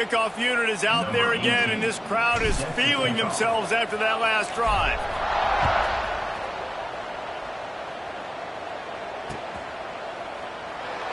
Kickoff unit is out there again, and this crowd is feeling themselves after that last drive.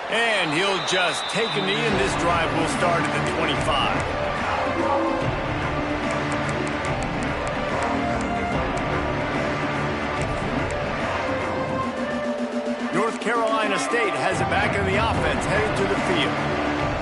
And he'll just take a knee, and this drive will start at the 25. North Carolina State has it back in the offense, headed to the field.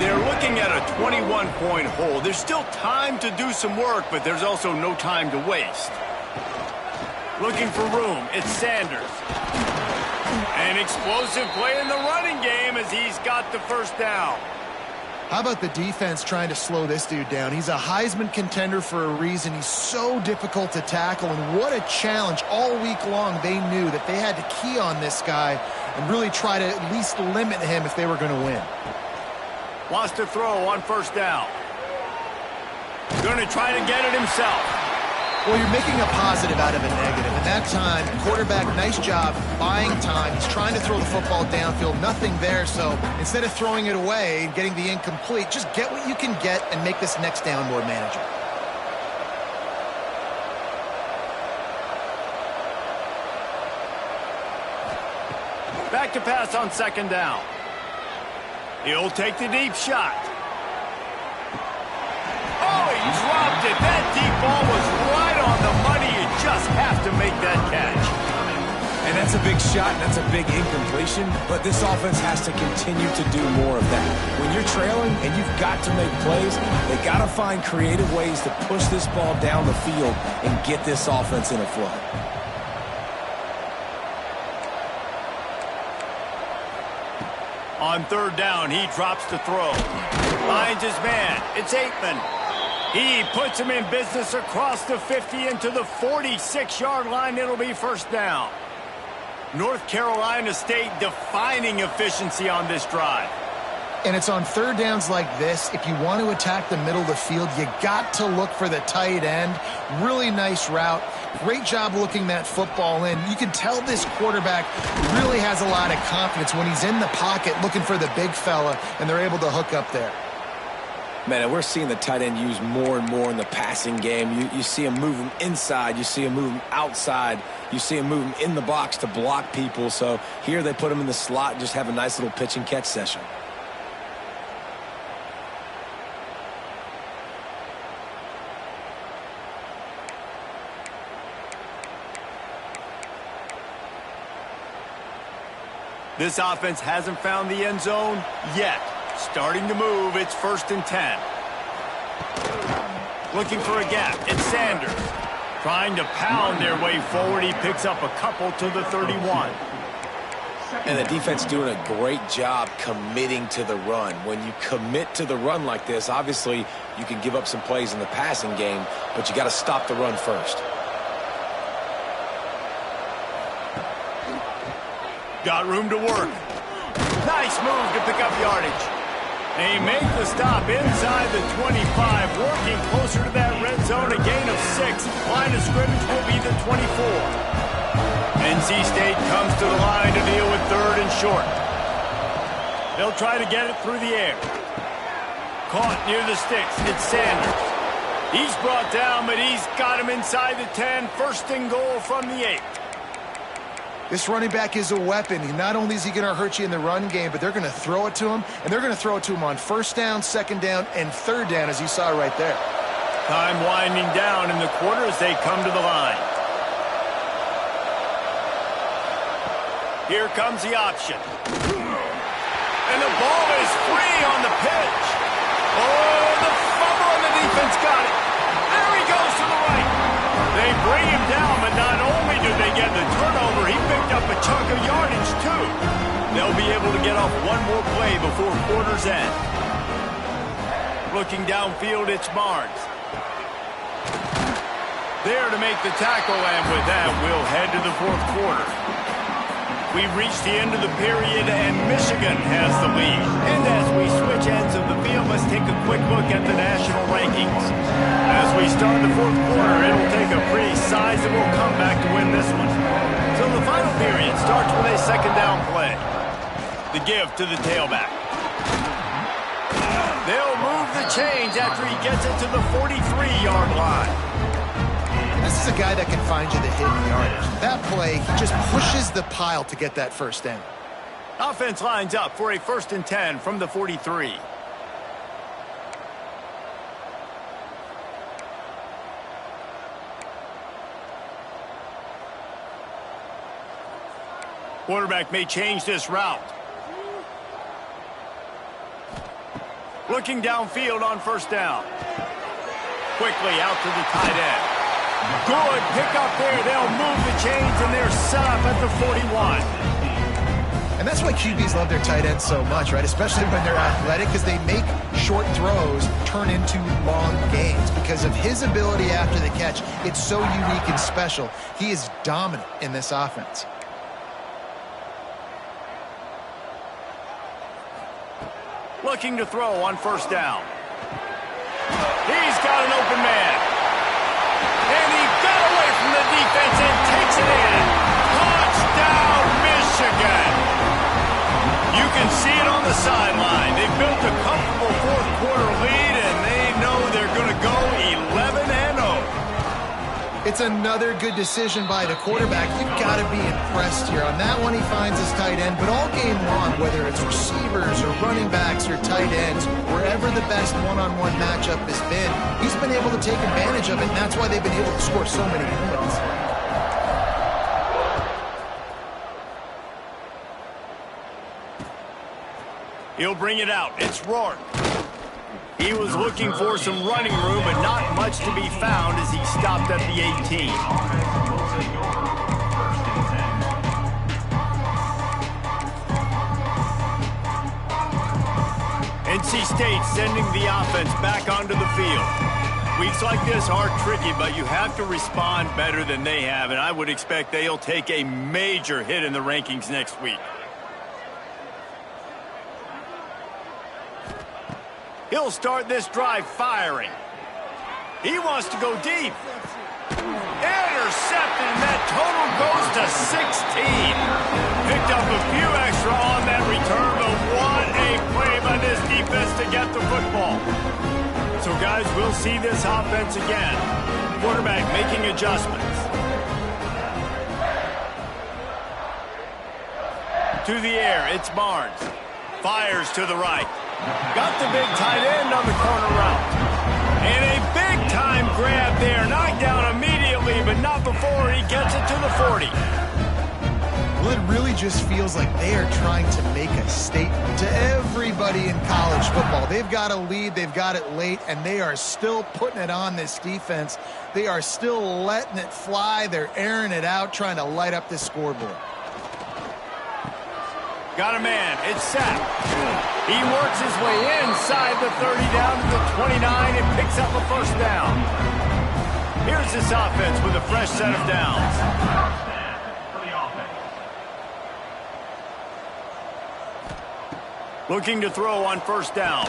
They're looking at a 21-point hole. There's still time to do some work, but there's also no time to waste. Looking for room, it's Sanders. An explosive play in the running game as he's got the first down. How about the defense trying to slow this dude down? He's a Heisman contender for a reason. He's so difficult to tackle, and what a challenge. All week long they knew that they had to key on this guy and really try to at least limit him if they were going to win. Wants to throw on first down. Going to try to get it himself. Well, you're making a positive out of a negative. And that time, quarterback, nice job buying time. He's trying to throw the football downfield. Nothing there, so instead of throwing it away and getting the incomplete, just get what you can get and make this next down more manageable. Back to pass on second down. He'll take the deep shot. Oh, he dropped it. That deep ball was right on the money. You just have to make that catch. And that's a big shot, and that's a big incompletion, but this offense has to continue to do more of that. When you're trailing and you've got to make plays, they got to find creative ways to push this ball down the field and get this offense in a flow. On third down, he drops to throw. Finds his man. It's Aitman. He puts him in business across the 50 into the 46-yard line. It'll be first down. North Carolina State defining efficiency on this drive. And it's on third downs like this. If you want to attack the middle of the field, you got to look for the tight end. Really nice route. Great job looking that football in. You can tell this quarterback really has a lot of confidence when he's in the pocket looking for the big fella, and they're able to hook up there. Man, we're seeing the tight end used more and more in the passing game. You see him move him inside. You see him move him outside. You see him move him in the box to block people. So here they put him in the slot and just have a nice little pitch and catch session. This offense hasn't found the end zone yet. Starting to move, it's 1st and 10. Looking for a gap, it's Sanders. Trying to pound their way forward, he picks up a couple to the 31. And the defense doing a great job committing to the run. When you commit to the run like this, obviously you can give up some plays in the passing game, but you got to stop the run first. Got room to work. Nice move to pick up yardage. They make the stop inside the 25, working closer to that red zone, a gain of 6. Line of scrimmage will be the 24. NC State comes to the line to deal with third and short. They'll try to get it through the air. Caught near the sticks, it's Sanders. He's brought down, but he's got him inside the 10. 1st and goal from the 8. This running back is a weapon. Not only is he going to hurt you in the run game, but they're going to throw it to him, and they're going to throw it to him on first down, second down, and third down, as you saw right there. Time winding down in the quarter as they come to the line. Here comes the option. And the ball is free on the pitch. Oh, the fumble, and the defense got it. There he goes to the right. They bring him down, but not only do they get the turnover, he picked up a chunk of yardage, too. They'll be able to get off one more play before quarter's end. Looking downfield, it's Barnes. There to make the tackle, and with that, we'll head to the 4th quarter. We've reached the end of the period, and Michigan has the lead. And as we switch ends of the field, let's take a quick look at the national rankings. As we start the 4th quarter, it'll take a pretty sizable comeback to win this one. So the final period starts with a second down play. The give to the tailback. They'll move the change after he gets it to the 43-yard line. This is a guy that can find you the hidden yardage. That play, he just pushes the pile to get that first down. Offense lines up for a 1st and 10 from the 43. Quarterback may change this route. Looking downfield on 1st down. Quickly out to the tight end. Good pick up there. They'll move the chains, and they're set up at the 41. And that's why QBs love their tight ends so much, right? Especially when they're athletic, because they make short throws turn into long gains. Because of his ability after the catch, it's so unique and special. He is dominant in this offense. Looking to throw on 1st down. He's got an open man. And he got away from the defense and takes it in. Touchdown, Michigan. You can see it on the sideline. They built a comfortable 4th-quarter lead, and they know they're going to go 11-0. It's another good decision by the quarterback. You've got to be impressed here. On that one, he finds his tight end. But all game long, whether it's receivers or running backs or tight ends, wherever the best one-on-one matchup has been, he's been able to take advantage of it, and that's why they've been able to score so many points. He'll bring it out. It's Rourke. He was looking for some running room, but not much to be found as he stopped at the 18. NC State sending the offense back onto the field. Weeks like this are tricky, but you have to respond better than they have, and I would expect they'll take a major hit in the rankings next week. He'll start this drive firing. He wants to go deep. Intercepted, and that total goes to 16. Picked up a few extra on that return, but what a play by this defense to get the football. So, guys, we'll see this offense again. Quarterback making adjustments. To the air, it's Barnes. Fires to the right. Got the big tight end on the corner route. And a big-time grab there. Knocked down immediately, but not before he gets it to the 40. Well, it really just feels like they are trying to make a statement to everybody in college football. They've got a lead, they've got it late, and they are still putting it on this defense. They are still letting it fly. They're airing it out, trying to light up this scoreboard. Got a man. It's Sapp. He works his way inside the 30 down to the 29 and picks up a 1st down. Here's this offense with a fresh set of downs. Looking to throw on 1st down.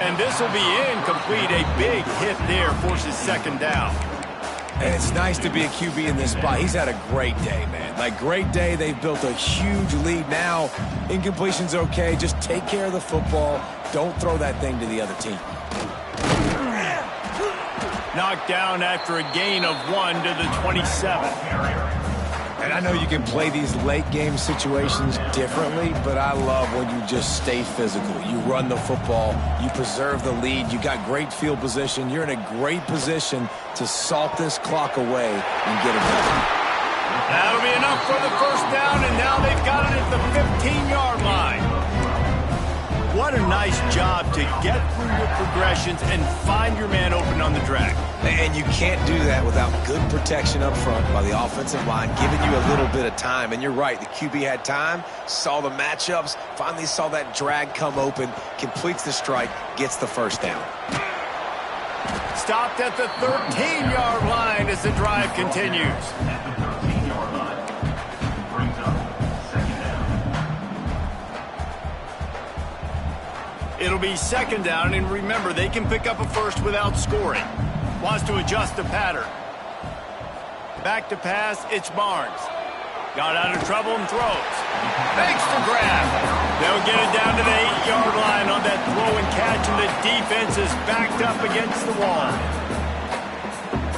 And this will be incomplete. A big hit there forces 2nd down. And it's nice to be a QB in this spot. He's had a great day, man. Like, great day. They've built a huge lead now. Incompletion's okay. Just take care of the football. Don't throw that thing to the other team. Knocked down after a gain of 1 to the 27. And I know you can play these late game situations differently, but I love when you just stay physical. You run the football, you preserve the lead, you got great field position, you're in a great position to salt this clock away and get it done. That'll be enough for the 1st down, and now they've got it at the 15-yard line. What a nice job to get through your progressions and find your man open on the drag. And you can't do that without good protection up front by the offensive line, giving you a little bit of time. And you're right, the QB had time, saw the matchups, finally saw that drag come open, completes the strike, gets the 1st down. Stopped at the 13-yard line as the drive continues. It'll be 2nd down, and remember, they can pick up a 1st without scoring. Wants to adjust the pattern. Back to pass, it's Barnes. Got out of trouble and throws. Makes the grab. They'll get it down to the 8-yard line on that throw and catch, and the defense is backed up against the wall.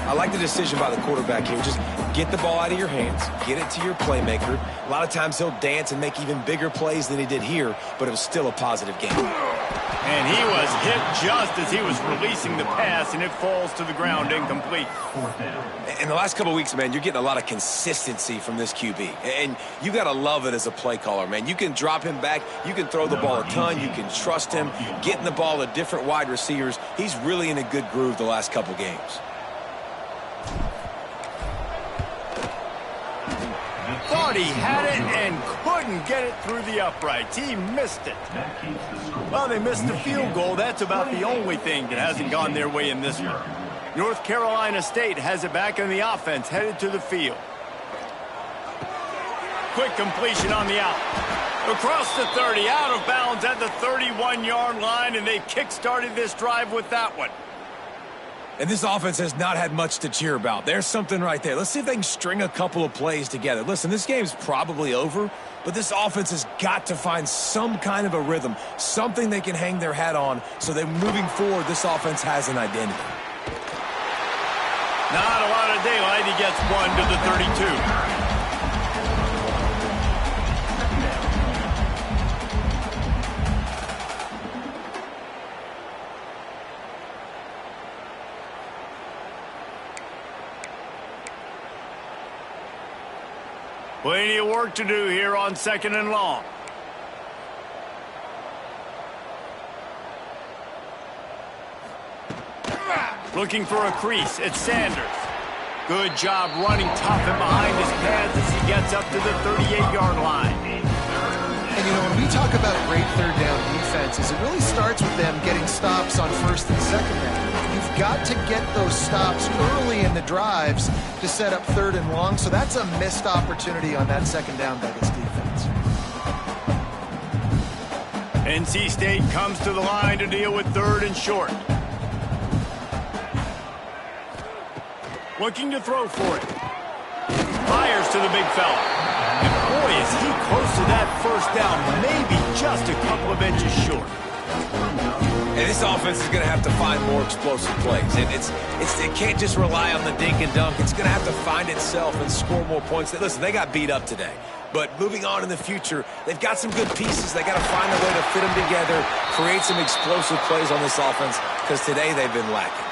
I like the decision by the quarterback here. Just get the ball out of your hands, get it to your playmaker. A lot of times he'll dance and make even bigger plays than he did here, but it was still a positive game. And he was hit just as he was releasing the pass, and it falls to the ground incomplete. In the last couple of weeks, man, you're getting a lot of consistency from this QB. And you got to love it as a play caller, man. You can drop him back. You can throw the ball a ton. You can trust him, getting the ball to different wide receivers. He's really in a good groove the last couple games. Thought he had it and couldn't get it through the uprights. He missed it. Well, they missed the field goal. That's about the only thing that hasn't gone their way in this one. North Carolina State has it back in the offense, headed to the field. Quick completion on the out. Across the 30, out of bounds at the 31-yard line, and they kick-started this drive with that one. And this offense has not had much to cheer about. There's something right there. Let's see if they can string a couple of plays together. Listen, this game's probably over, but this offense has got to find some kind of a rhythm, something they can hang their hat on, so that moving forward, this offense has an identity. Not a lot of daylight. He gets one to the 32. Plenty of work to do here on 2nd and long. Looking for a crease. It's Sanders. Good job running tough and behind his pads as he gets up to the 38-yard line. And, you know, when we talk about great third down defenses, it really starts with them getting stops on 1st and 2nd down. You've got to get those stops early in the drives to set up 3rd and long, so that's a missed opportunity on that 2nd down by this defense. NC State comes to the line to deal with 3rd and short. Looking to throw for it. Fires to the big fella. And boy, is he close to that 1st down, maybe just a couple of inches short. And this offense is going to have to find more explosive plays. It can't just rely on the dink and dunk. It's going to have to find itself and score more points. Listen, they got beat up today. But moving on in the future, they've got some good pieces. They got to find a way to fit them together, create some explosive plays on this offense, because today they've been lacking.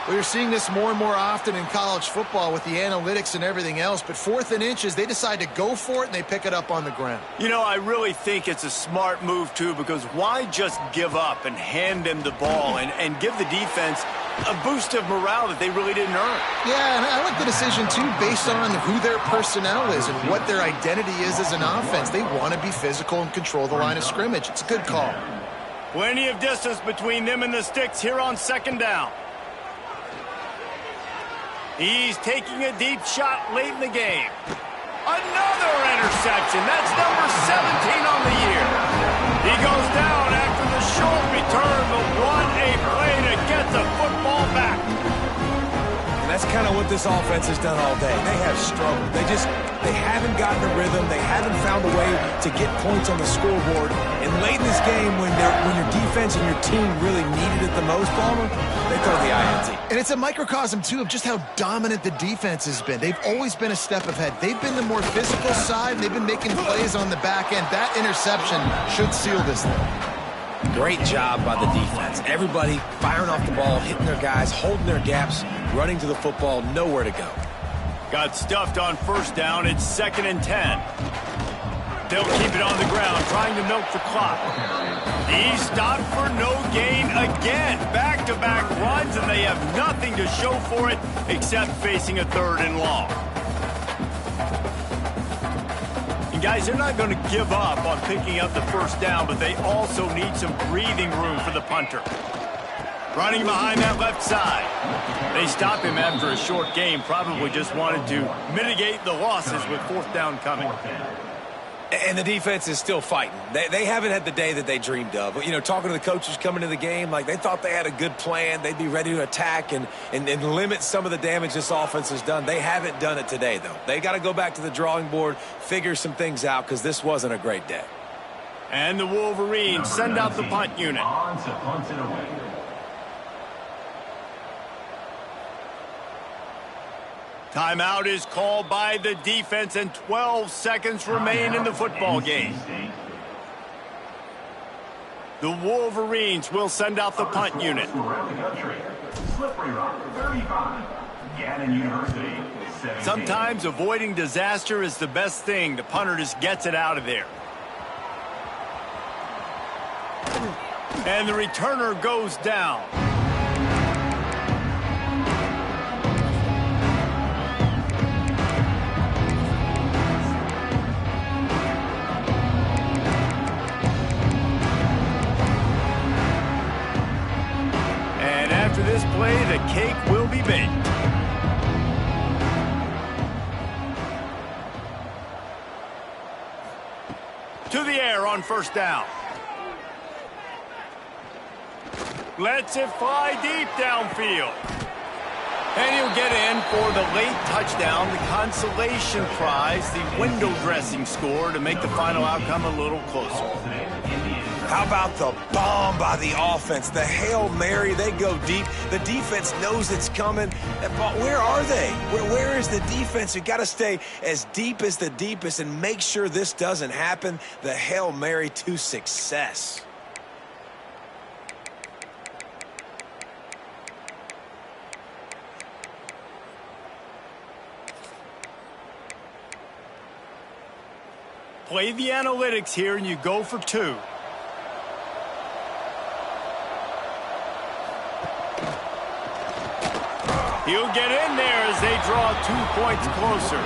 We're seeing this more and more often in college football with the analytics and everything else, but 4th and inches, they decide to go for it, and they pick it up on the ground. You know, I really think it's a smart move, too, because why just give up and hand them the ball and give the defense a boost of morale that they really didn't earn? Yeah, and I like the decision, too, based on who their personnel is and what their identity is as an offense. They want to be physical and control the line of scrimmage. It's a good call. Plenty of distance between them and the sticks here on 2nd down. He's taking a deep shot late in the game. Another interception. That's number 17 on the year. He goes down after the short return, but what a play to get the football back. And that's kind of what this offense has done all day. They have struggled. They haven't gotten a rhythm. They haven't found a way to get points on the scoreboard. And late in this game, when your defense and your team really needed it the most, Palmer, they throw the INT. And it's a microcosm, too, of just how dominant the defense has been. They've always been a step ahead. They've been the more physical side. They've been making plays on the back end. That interception should seal this thing. Great job by the defense. Everybody firing off the ball, hitting their guys, holding their gaps, running to the football, nowhere to go. Got stuffed on 1st down. It's 2nd and 10. They'll keep it on the ground, trying to milk the clock. He stopped for no gain again. Back-to-back runs, and they have nothing to show for it except facing a 3rd and long. And guys, they're not going to give up on picking up the 1st down, but they also need some breathing room for the punter. Running behind that left side. They stop him after a short game. Probably just wanted to mitigate the losses with 4th down coming. And the defense is still fighting. They haven't had the day that they dreamed of. You know, talking to the coaches coming to the game, like they thought they had a good plan. They'd be ready to attack and limit some of the damage this offense has done. They haven't done it today, though. They got to go back to the drawing board, figure some things out, because this wasn't a great day. And the Wolverines send out the punt unit. Timeout is called by the defense, and 12 seconds remain in the football game. The Wolverines will send out the punt unit. Sometimes avoiding disaster is the best thing. The punter just gets it out of there. And the returner goes down. And after this play, the cake will be baked. To the air on first down. Lets it fly deep downfield. And he'll get in for the late touchdown, the consolation prize, the window dressing score to make the final outcome a little closer. How about the bomb by the offense? The Hail Mary, they go deep. The defense knows it's coming. But where are they? Where is the defense? You got to stay as deep as the deepest and make sure this doesn't happen. The Hail Mary to success. Play the analytics here, and you go for two. He'll get in there as they draw 2 points closer.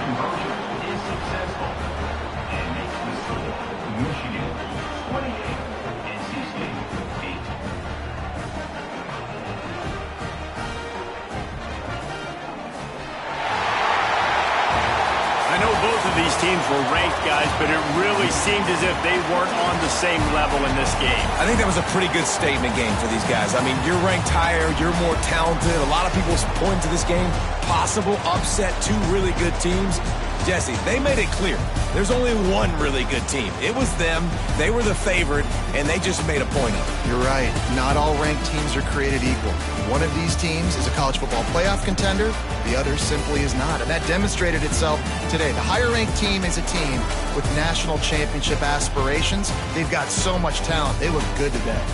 I know both of these teams were ranked, guys, but it really seemed as if they weren't on the same level in this game. I think that was a pretty good statement game for these guys. I mean, you're ranked higher, you're more talented. A lot of people point to this game, possible upset, two really good teams. Jesse, they made it clear. There's only one really good team. It was them. They were the favorite, and they just made a point of it. You're right. Not all ranked teams are created equal. One of these teams is a college football playoff contender. The other simply is not. And that demonstrated itself today. The higher-ranked team is a team with national championship aspirations. They've got so much talent. They look good today.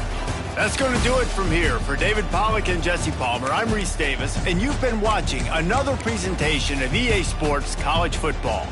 That's going to do it from here. For David Pollack and Jesse Palmer, I'm Reese Davis, and you've been watching another presentation of EA Sports College Football.